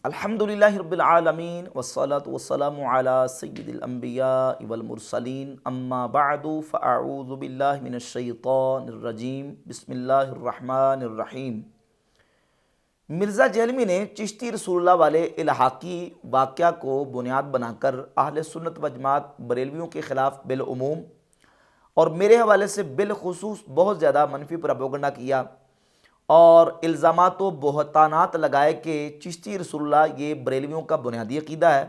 الحمدللہ رب العالمین والصلاة والسلام علی سید الانبیاء والمرسلین اما بعد فاعوذ باللہ من الشیطان الرجیم بسم اللہ الرحمن الرحیم۔ مرزا جہلمی نے چشتی رسول اللہ والے الحاقی واقعہ کو بنیاد بنا کر اہل سنت و جماعت بریلویوں کے خلاف بالعموم اور میرے حوالے سے بالخصوص بہت زیادہ منفی پروپیگنڈا کیا اور الزامات و بہتانات لگائے کہ چشتی رسول اللہ یہ بریلویوں کا بنیادی عقیدہ ہے،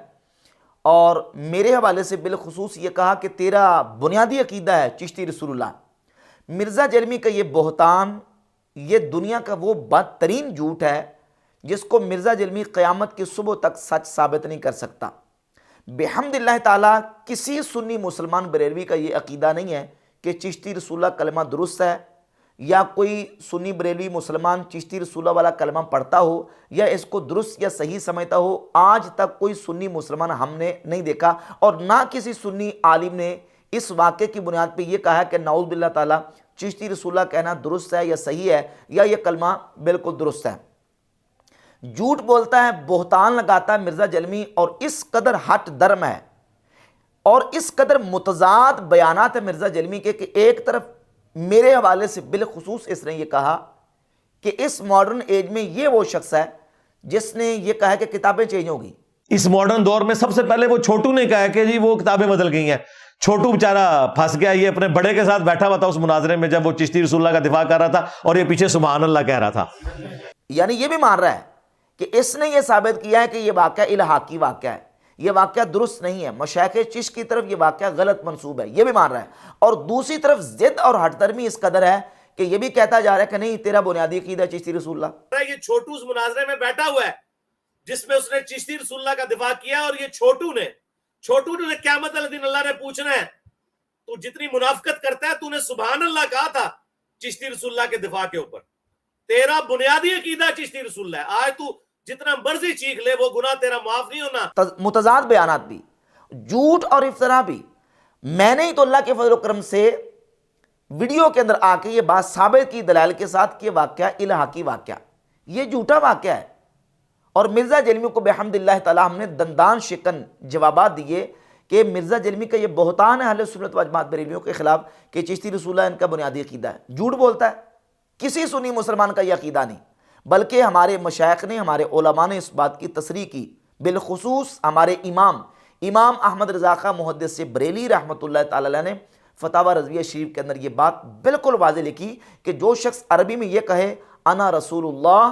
اور میرے حوالے سے بالخصوص یہ کہا کہ تیرا بنیادی عقیدہ ہے چشتی رسول اللہ۔ مرزا جہلمی کا یہ بہتان، یہ دنیا کا وہ بدترین جھوٹ ہے جس کو مرزا جہلمی قیامت کی صبح تک سچ ثابت نہیں کر سکتا۔ بحمد اللہ تعالیٰ کسی سنی مسلمان بریلوی کا یہ عقیدہ نہیں ہے کہ چشتی رسول اللہ کلمہ درست ہے، یا کوئی سنی بریلوی مسلمان چشتی رسول اللہ والا کلمہ پڑھتا ہو یا اس کو درست یا صحیح سمجھتا ہو۔ آج تک کوئی سنی مسلمان ہم نے نہیں دیکھا، اور نہ کسی سنی عالم نے اس واقعے کی بنیاد پہ یہ کہا کہ نعوذ باللہ تعالیٰ چشتی رسول اللہ کہنا درست ہے یا صحیح ہے، یا یہ کلمہ بالکل درست ہے۔ جھوٹ بولتا ہے، بہتان لگاتا ہے مرزا جہلمی، اور اس قدر ہٹ درم ہے اور اس قدر متضاد بیانات ہے مرزا جہلمی کے کہ ایک طرف میرے حوالے سے بالخصوص اس نے یہ کہا کہ اس ماڈرن ایج میں یہ وہ شخص ہے جس نے یہ کہا کہ کتابیں چینج ہوگی۔ اس ماڈرن دور میں سب سے پہلے وہ چھوٹو نے کہا کہ جی وہ کتابیں بدل گئی ہیں۔ چھوٹو بیچارہ پھنس گیا، یہ اپنے بڑے کے ساتھ بیٹھا ہوا تھا اس مناظرے میں جب وہ چشتی رسول اللہ کا دفاع کر رہا تھا، اور یہ پیچھے سبحان اللہ کہہ رہا تھا۔ یعنی یہ بھی مان رہا ہے کہ اس نے یہ ثابت کیا ہے کہ یہ واقعہ الحاقی واقعہ ہے، یہ واقعہ درست نہیں ہے، مشائخ چشت کی طرف یہ واقعہ غلط منسوب ہے، یہ بھی مان رہا ہے۔ اور دوسری طرف ضد اور ہٹ درمی اس قدر ہے کہ یہ بھی کہتا جا رہا ہے کہ نہیں، تیرا بنیادی عقیدہ چشتی رسول اللہ۔ یہ چھوٹو اس مناظرے میں بیٹھا ہوا ہے جس میں اس نے چشتی رسول اللہ کا دفاع کیا، اور یہ چھوٹو نے قیامت والے دن اللہ نے پوچھنا ہے تو جتنی منافقت کرتا ہے، تو نے سبحان اللہ کہا تھا چشتی رسول اللہ کے دفاع کے اوپر، تیرا بنیادی عقیدہ چشتی رسول اللہ ہے، آج تو جتنا مرضی چیخ لے وہ گناہ تیرا معاف نہیں ہونا۔ متضاد بیانات بھی، جھوٹ اور افتراء بھی۔ میں نے ہی تو اللہ کے فضل و کرم سے ویڈیو کے اندر آ کے یہ بات ثابت کی دلائل کے ساتھ کہ واقعہ الحاقی واقعہ، یہ جھوٹا واقعہ ہے، اور مرزا جہلمی کو بحمد اللہ تعالیٰ ہم نے دندان شکن جوابات دیے کہ مرزا جہلمی کا یہ بہتان ہے اہل سنت و جماعت بریلویوں کے خلاف کہ چشتی رسول اللہ ان کا بنیادی عقیدہ ہے۔ جھوٹ بولتا ہے، کسی سنی مسلمان کا یہ عقیدہ نہیں، بلکہ ہمارے مشائخ نے، ہمارے علماء نے اس بات کی تصریح کی، بالخصوص ہمارے امام احمد رضا خاں محدث بریلی رحمۃ اللہ تعالی علیہ نے فتاوی رضویہ شریف کے اندر یہ بات بالکل واضح لکھی کہ جو شخص عربی میں یہ کہے انا رسول اللہ،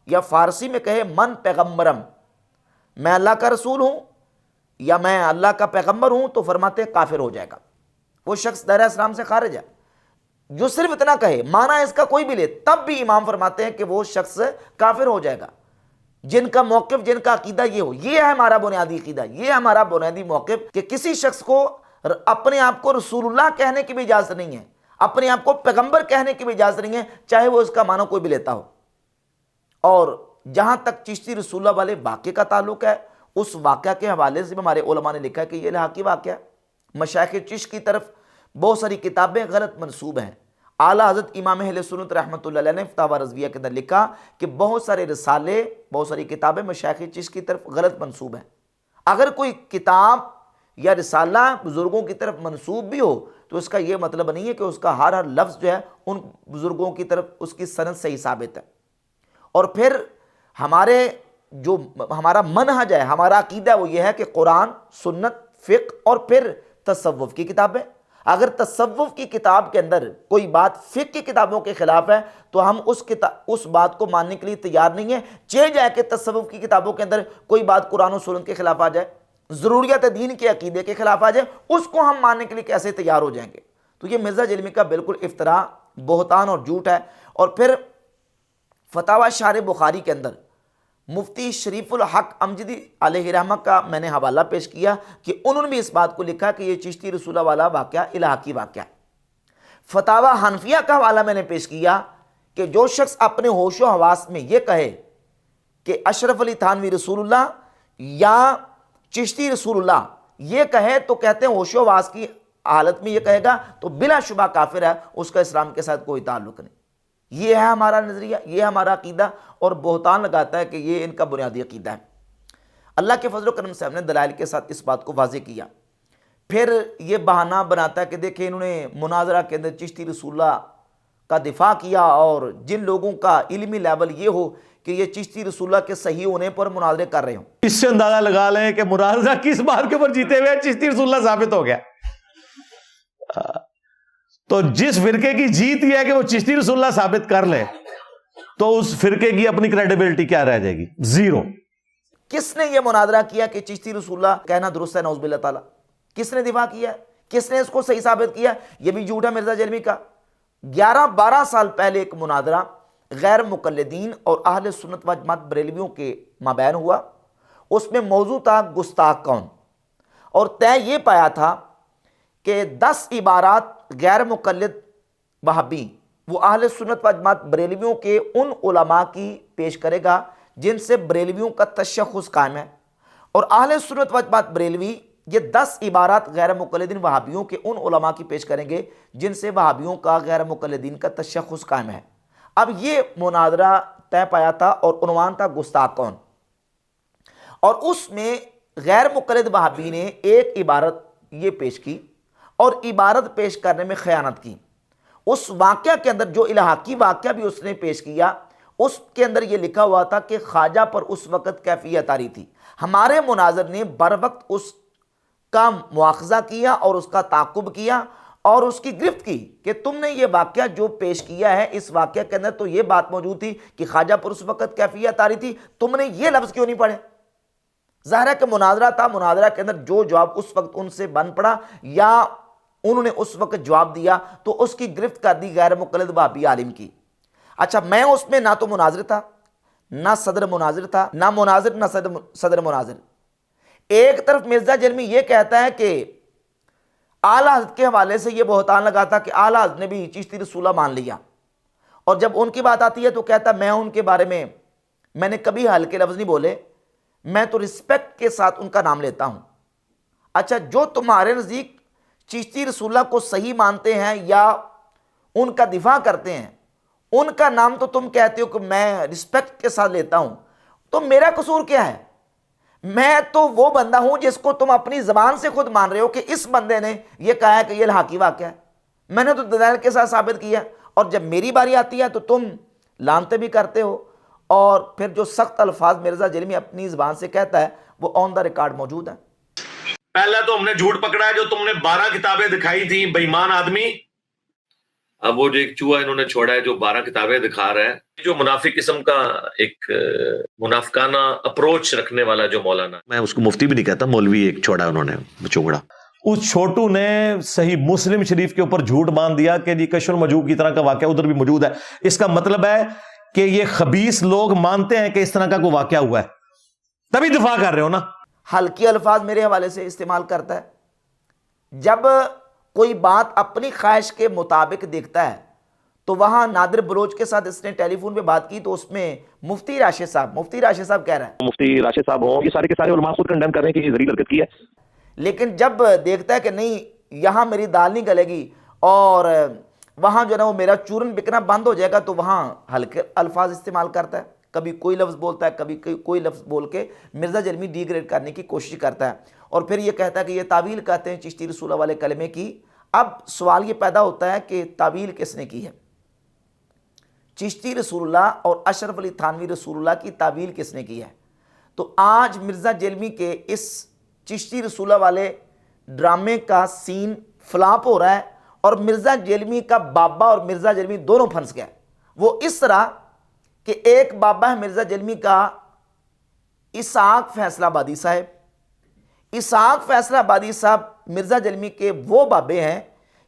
یا فارسی میں کہے من پیغمبرم، میں اللہ کا رسول ہوں یا میں اللہ کا پیغمبر ہوں، تو فرماتے ہیں کافر ہو جائے گا، وہ شخص دائرہ اسلام سے خارج ہے۔ جو صرف اتنا کہے، معنی اس کا کوئی بھی لے، تب بھی امام فرماتے ہیں کہ وہ شخص کافر ہو جائے گا۔ جن کا موقف، جن کا عقیدہ یہ ہو، یہ ہے ہمارا بنیادی عقیدہ، یہ ہے ہمارا بنیادی موقف کہ کسی شخص کو اپنے آپ کو رسول اللہ کہنے کی بھی اجازت نہیں ہے، اپنے آپ کو پیغمبر کہنے کی بھی اجازت نہیں ہے، چاہے وہ اس کا معنی کوئی بھی لیتا ہو۔ اور جہاں تک چشتی رسول اللہ والے واقعے کا تعلق ہے، اس واقعہ کے حوالے سے بھی ہمارے علماء نے لکھا ہے کہ یہ الحاقی واقعہ ہے۔ مشائخ چشت کی طرف بہت ساری کتابیں غلط منسوب ہیں۔ اعلیٰ حضرت امام اہل سنت رحمۃ اللہ علیہ نے فتاوی رضویہ کے اندر لکھا کہ بہت سارے رسالے، بہت ساری کتابیں مشائخ چشت کی طرف غلط منسوب ہیں۔ اگر کوئی کتاب یا رسالہ بزرگوں کی طرف منسوب بھی ہو تو اس کا یہ مطلب نہیں ہے کہ اس کا ہر لفظ جو ہے ان بزرگوں کی طرف اس کی سند صحیح ثابت ہے۔ اور پھر ہمارا منہج ہے، ہمارا عقیدہ وہ یہ ہے کہ قرآن، سنت، فقہ اور پھر تصوف کی کتابیں۔ اگر تصوف کی کتاب کے اندر کوئی بات فقہ کی کتابوں کے خلاف ہے تو ہم اس بات کو ماننے کے لیے تیار نہیں ہیں، چاہے جائے کہ تصوف کی کتابوں کے اندر کوئی بات قرآن و سنت کے خلاف آ جائے، ضروریات دین کے عقیدے کے خلاف آ جائے، اس کو ہم ماننے کے لیے کیسے تیار ہو جائیں گے؟ تو یہ مرزا جہلمی کا بالکل افتراء، بہتان اور جھوٹ ہے۔ اور پھر فتاوی شارح بخاری کے اندر مفتی شریف الحق امجدی علیہ رحمہ کا میں نے حوالہ پیش کیا کہ انہوں نے بھی اس بات کو لکھا کہ یہ چشتی رسول اللہ والا واقعہ الحاقی واقعہ ہے۔ فتاوی حنفیہ کا حوالہ میں نے پیش کیا کہ جو شخص اپنے ہوش و حواس میں یہ کہے کہ اشرف علی تھانوی رسول اللہ یا چشتی رسول اللہ یہ کہے، تو کہتے ہیں ہوش و حواس کی حالت میں یہ کہے گا تو بلا شبہ کافر ہے، اس کا اسلام کے ساتھ کوئی تعلق نہیں۔ یہ ہے ہمارا نظریہ، یہ ہے ہمارا عقیدہ، اور بہتان لگاتا ہے کہ یہ ان کا بنیادی عقیدہ ہے۔ اللہ کے فضل و کرم سے ہم نے دلائل کے ساتھ اس بات کو واضح کیا. پھر یہ بہانہ بناتا ہے کہ دیکھیں انہوں نے مناظرہ کے اندر چشتی رسول اللہ کا دفاع کیا، اور جن لوگوں کا علمی لیول یہ ہو کہ یہ چشتی رسول اللہ کے صحیح ہونے پر مناظرے کر رہے ہوں. اس سے اندازہ لگا لیں کہ مناظرہ کس بات کے اوپر جیتے ہوئے چشتی رسول اللہ ثابت ہو گیا. تو جس فرقے کی جیت یہ ہے کہ وہ چشتی رسول اللہ ثابت کر لے تو اس فرقے کی اپنی کریڈیبلٹی کیا رہ جائے گی؟ زیرو. کس نے یہ مناظرہ کیا کہ چشتی رسول اللہ کہنا درست ہے؟ نعوذ باللہ تعالیٰ. کس نے دفاع کیا؟ کس نے اس کو صحیح ثابت کیا؟ یہ بھی جھوٹ ہے مرزا جلمی کا. 11-12 سال پہلے ایک مناظرہ غیر مقلدین اور اہل سنت و جماعت بریلویوں کے مابین ہوا. اس میں موضوع تھا گستاخ کون، اور طے یہ پایا تھا کہ 10 عبارات غیر مقلد وہابی وہ اہل سنت و جماعت بریلویوں کے ان علماء کی پیش کرے گا جن سے بریلویوں کا تشخص قائم ہے، اور اہل سنت و جماعت بریلوی یہ 10 عبارات غیر مقلدین وہابیوں کے ان علماء کی پیش کریں گے جن سے وہابیوں کا غیر مقلدین کا تشخص قائم ہے. اب یہ مناظرہ طے پایا تھا اور عنوان تھا گستاخ کون، اور اس میں غیر مقلد وہابی نے ایک عبارت یہ پیش کی اور عبارت پیش کرنے میں خیانت کی. اس واقعہ کے اندر جو الہاقی واقعہ بھی اس نے پیش کیا اس کے اندر یہ لکھا ہوا تھا کہ خواجہ پر اس وقت کیفیت آ رہی تھی. ہمارے مناظر نے بر وقت اس کا مواخذہ کیا اور اس کا تعاقب کیا اور اس کی گرفت کی کہ تم نے یہ واقعہ جو پیش کیا ہے، اس واقعہ کے اندر تو یہ بات موجود تھی کہ خواجہ پر اس وقت کیفیت آ رہی تھی، تم نے یہ لفظ کیوں نہیں پڑھے؟ ظاہر ہے کہ مناظرہ تھا، مناظرہ کے اندر جو جواب اس وقت ان سے بن پڑا یا انہوں نے اس وقت جواب دیا تو اس کی گرفت کر دی غیر مقلد وہابی عالم کی. اچھا، میں اس میں نہ تو مناظر تھا، نہ صدر مناظر تھا، نہ مناظر نہ صدر مناظر. ایک طرف مرزا جرمی یہ کہتا ہے کہ اعلیٰ حضرت کے حوالے سے یہ بہتان لگاتا کہ اعلیٰ حضرت نے بھی چشتی رسول اللہ مان لیا، اور جب ان کی بات آتی ہے تو کہتا میں ان کے بارے میں نے کبھی ہلکے لفظ نہیں بولے، میں تو رسپیکٹ کے ساتھ ان کا نام لیتا ہوں. اچھا، جو تمہارے نزدیک چشتی رسول اللہ کو صحیح مانتے ہیں یا ان کا دفاع کرتے ہیں، ان کا نام تو تم کہتے ہو کہ میں رسپیکٹ کے ساتھ لیتا ہوں، تو میرا قصور کیا ہے؟ میں تو وہ بندہ ہوں جس کو تم اپنی زبان سے خود مان رہے ہو کہ اس بندے نے یہ کہا ہے کہ یہ الحاقی واقعہ ہے. میں نے تو دلائل کے ساتھ ثابت کیا، اور جب میری باری آتی ہے تو تم لانتے بھی کرتے ہو، اور پھر جو سخت الفاظ مرزا جرمی اپنی زبان سے کہتا ہے وہ آن دا ریکارڈ موجود ہے. پہلا تو ہم نے جھوٹ پکڑا ہے جو تم نے 12 کتابیں دکھائی تھی، بے ایمان آدمی. اب وہ جو ایک چوہا انہوں نے چھوڑا ہے جو 12 کتابیں دکھا رہا ہے، جو منافق قسم کا ایک منافقانہ اپروچ رکھنے والا جو مولانا، میں اس کو مفتی بھی نہیں کہتا، مولوی ایک چھوڑا انہوں نے چونگڑا. اس چھوٹو نے صحیح مسلم شریف کے اوپر جھوٹ باندھ دیا کہ یہ کشف المجوب کی طرح کا واقعہ ادھر بھی موجود ہے. اس کا مطلب ہے کہ یہ خبیث لوگ مانتے ہیں کہ اس طرح کا کوئی واقعہ ہوا ہے، تبھی دفاع کر رہے ہو نا. ہلکی الفاظ میرے حوالے سے استعمال کرتا ہے. جب کوئی بات اپنی خواہش کے مطابق دیکھتا ہے تو وہاں نادر بلوچ کے ساتھ اس نے ٹیلی فون پہ بات کی تو اس میں مفتی راشد صاحب کہہ رہا ہے، مفتی راشد صاحب ہوں، یہ سارے کے سارے علماء خود کنڈیم کر رہے ہیں کہ یہ ذلیل حرکت کی ہے. لیکن جب دیکھتا ہے کہ نہیں یہاں میری دال نہیں گلے گی اور وہاں جو ہے نا وہ میرا چورن بکنا بند ہو جائے گا تو وہاں ہلکے الفاظ استعمال کرتا ہے. کبھی کوئی لفظ بولتا ہے، کبھی کوئی لفظ بول کے مرزا جرمی ڈی گریڈ کرنے کی کوشش کرتا ہے، اور پھر یہ کہتا ہے کہ یہ تعویل کہتے ہیں چشتی رسول اللہ والے کلمے کی. اب سوال یہ پیدا ہوتا ہے کہ تعویل کس نے کی ہے؟ چشتی رسول اللہ اور اشرف علی تھانوی رسول اللہ کی تعویل کس نے کی ہے؟ تو آج مرزا جرمی کے اس چشتی رسول اللہ والے ڈرامے کا سین فلاپ ہو رہا ہے، اور مرزا جرمی کا بابا اور مرزا جرمی دونوں پھنس گئے. وہ اس طرح کہ ایک بابا ہے مرزا جرمی کا اسحاق فیصل آبادی صاحب. اسحاق فیصل آبادی صاحب مرزا جرمی کے وہ بابے ہیں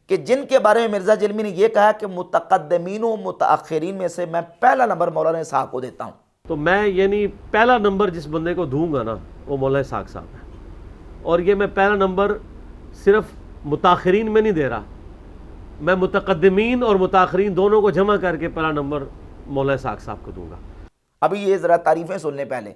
کہ جن کے بارے میں مرزا جرمی نے یہ کہا کہ متقدمین و متاخرین میں سے میں پہلا نمبر مولانا اسحاق کو دیتا ہوں. تو میں یعنی پہلا نمبر جس بندے کو دوں گا نا وہ مولانا اسحاق صاحب ہے، اور یہ میں پہلا نمبر صرف متاخرین میں نہیں دے رہا، میں متقدمین اور متاخرین دونوں کو جمع کر کے پہلا نمبر مولانا اسحاق صاحب کو دوں گا. ابھی یہ ذرا تعریفیں سن لیں پہلے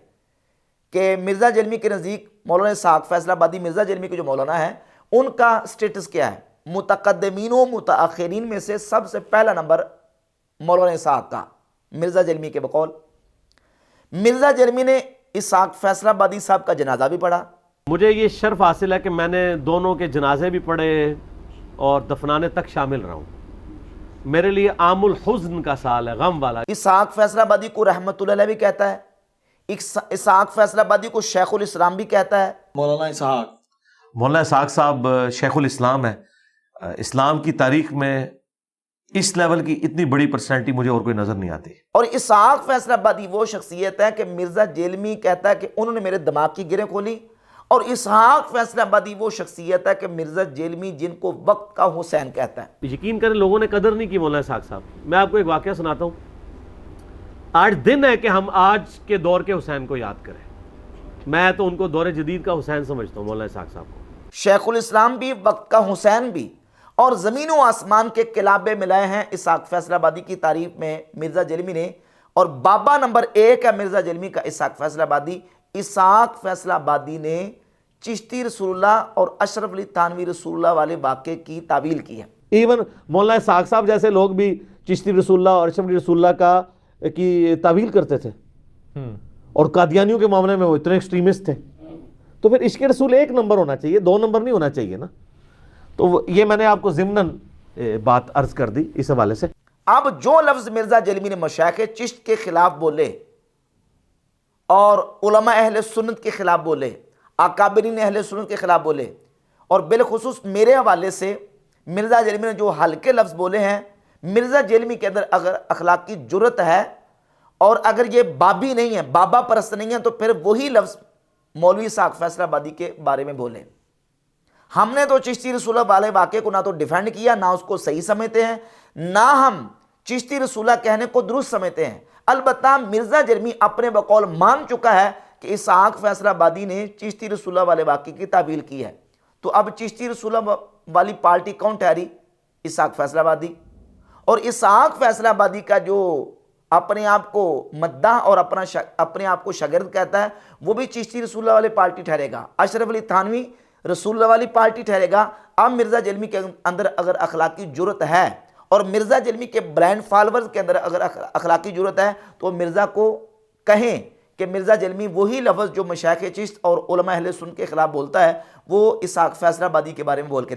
کہ مرزا جرمی کے نزدیک مولانا اسحاق فیصل آبادی مرزا جرمی کے جو مولانا ہیں ان کا سٹیٹس کیا ہے؟ متقدمین و متاخرین میں سے سب سے پہلا نمبر مولانا اسحاق کا، مرزا جرمی کے بقول. مرزا جرمی نے اسحاق فیصلہ آبادی صاحب کا جنازہ بھی پڑھا. مجھے یہ شرف حاصل ہے کہ میں نے دونوں کے جنازے بھی پڑھے اور دفنانے تک شامل رہا ہوں. میرے لیے عام الحزن کا سال ہے، غم والا. اسحاق فیصلہ آبادی کو رحمت اللہ علیہ بھی کہتا ہے، اسحاق فیصلہ آبادی کو شیخ الاسلام بھی کہتا ہے. مولانا اسحاق صاحب شیخ الاسلام ہے. اسلام کی تاریخ میں اس لیول کی اتنی بڑی پرسنالٹی مجھے اور کوئی نظر نہیں آتی. اور اسحاق فیصلہ آبادی وہ شخصیت ہے کہ مرزا جیلمی کہتا ہے کہ انہوں نے میرے دماغ کی گرہیں کھولی، اور اسحاق فیصلہ آبادی وہ شخصیت ہے کہ مرزا جیلمی جن کو وقت کا حسین کہتا ہے. یقین کریں لوگوں نے قدر نہیں کی مولانا اسحاق صاحب. میں آپ کو ایک واقعہ سناتا ہوں. آج دن ہے کہ ہم آج کے دور کے حسین کو یاد کریں. میں تو ان کو دور جدید کا حسین سمجھتا ہوں، مولانا اسحاق صاحب کو. شیخ الاسلام بھی، وقت کا حسین بھی، اور زمین و آسمان کے قلابے ملائے ہیں اسحاق فیصلہ آبادی کی تعریف میں مرزا جیلمی نے. اور بابا نمبر 1 ہے مرزا جیلمی کا اسحاق فیصلہ آبادی. اسحاق فیصلہ آبادی نے چشتی رسول اللہ اور اشرف علی تھانوی رسول اللہ والے واقعے کی تعویل کی ہے. ایون مولانا اسحاق صاحب جیسے لوگ بھی چشتی رسول اللہ اور اشرف علی رسول اللہ کی تعویل کرتے تھے، اور قادیانیوں کے معاملے میں وہ اتنے ایکسٹریمسٹ تھے. تو پھر عشق رسول 1 نمبر ہونا چاہیے، 2 نمبر نہیں ہونا چاہیے نا. تو یہ میں نے آپ کو ضمناً بات عرض کر دی اس حوالے سے. اب جو لفظ مرزا جیلمی نے مشائخ چشت کے خلاف بولے اور علماء اہل سنت کے خلاف بولے، اکابرین اہل سنت کے خلاف بولے، اور بالخصوص میرے حوالے سے مرزا جیلمی نے جو ہلکے لفظ بولے ہیں، مرزا جیلمی کے اندر اگر اخلاقی جرت ہے اور اگر یہ بابی نہیں ہے، بابا پرست نہیں ہے، تو پھر وہی لفظ مولوی اسحاق فیصلہ آبادی کے بارے میں بولے. ہم نے تو چشتی رسول اللہ والے واقعے کو نہ تو ڈیفینڈ کیا، نہ اس کو صحیح سمجھتے ہیں، نہ ہم چشتی رسول اللہ کہنے کو درست سمجھتے ہیں. البتہ مرزا جیلمی اپنے بقول مان چکا ہے کہ اسحاق فیصلہ آبادی نے چشتی رسول اللہ والے واقعے کی تعویل کی ہے. تو اب چشتی رسول اللہ والی پارٹی کون ٹھہری؟ اسحاق فیصلہ آبادی. اور اسحاق فیصلہ آبادی کا جو اپنے آپ کو مداح اور اپنے آپ کو شاگرد کہتا ہے، وہ بھی چشتی رسول اللہ والی پارٹی ٹھہرے گا. اشرف علی تھانوی رسول اللہ والی پارٹی ٹھہرے گا. اب مرزا جیلمی کے اندر اگر اخلاقی جرت ہے اور مرزا جیلمی کے برانڈ فالورز کے اندر اگر اخلاقی جرت ہے، تو مرزا کو کہیں کہ مرزا جیلمی وہی لفظ جو مشائخ چشت اور علماء اہل سنت کے خلاف بولتا ہے، وہ اسحاق فیصلہ آبادی کے بارے میں بول کے